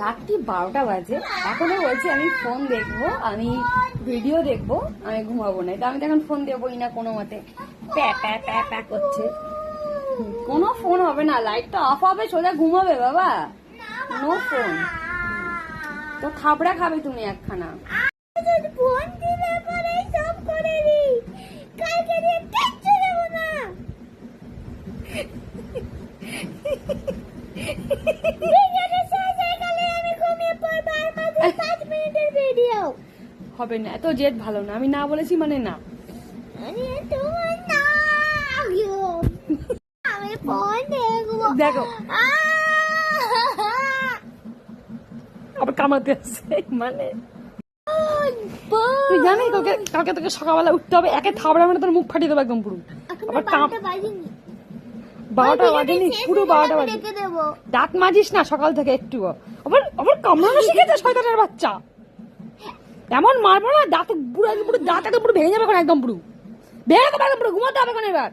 রাত্রি 12টা বাজে, এখনো বলছি আমি ফোন দেখবো, আমি ভিডিও দেখবো, আমি ঘুমাবো না। এটা আমি তো এখন ফোন দেবোই না কোনো মতে। প্যা প্যা প্যা প্যা করছে। কোনো ফোন হবে না, লাইটটা অফ হবে, সোজা ঘুমাবে বাবা। No phone. তো খাবড়া খাবে তুমি একখানা। ফোন দিলে পরে সব করে দি, কালকে দিয়ে কিচ্ছু দেবো না। হবে না, এত জেদ ভালো না। আমি না বলেছি মানে না। আমি ফোন দেখবো। দেখো আবার কামাতে আসছে মানে। তুই জানিস কালকে তোকে সকালবেলা উঠতে হবে, একে থাবড়া মানে তোর মুখ ফাটিয়ে দেবো একদম পুরো। আবার 12টা বাজেনি, পুরো 12টা বাজে। দাঁত মাজিস না সকাল থেকে একটু। আবার আবার কামড়ানো শিখেছে শয়তানের বাচ্চা। এমন মারবো না দাঁত পুরো পুরো দাঁত একদম পুরো ভেঙে যাবে এখন একদম পুরো। বেড়ে যাবে একদম পুরো, ঘুমাতে হবে এখন এবার।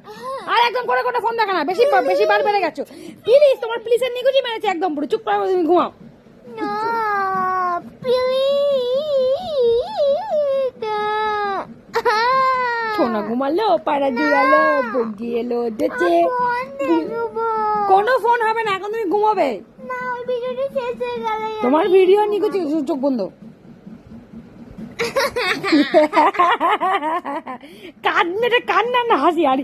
আর একদম করে করে ফোন দেখা না, বেশি বেশি বার বেড়ে গেছো। প্লিজ তোমার প্লিজের নিকুচি মেরেছে একদম পুরো। চুপ করে তুমি ঘুমাও। সোনা ঘুমালো, পাড়া জুড়ালো, বগি এলো দেখছে। কোনো ফোন হবে না, এখন তুমি ঘুমাবে। তোমার ভিডিও নিকুচি, চোখ বন্ধ। কান্না না হাসি আর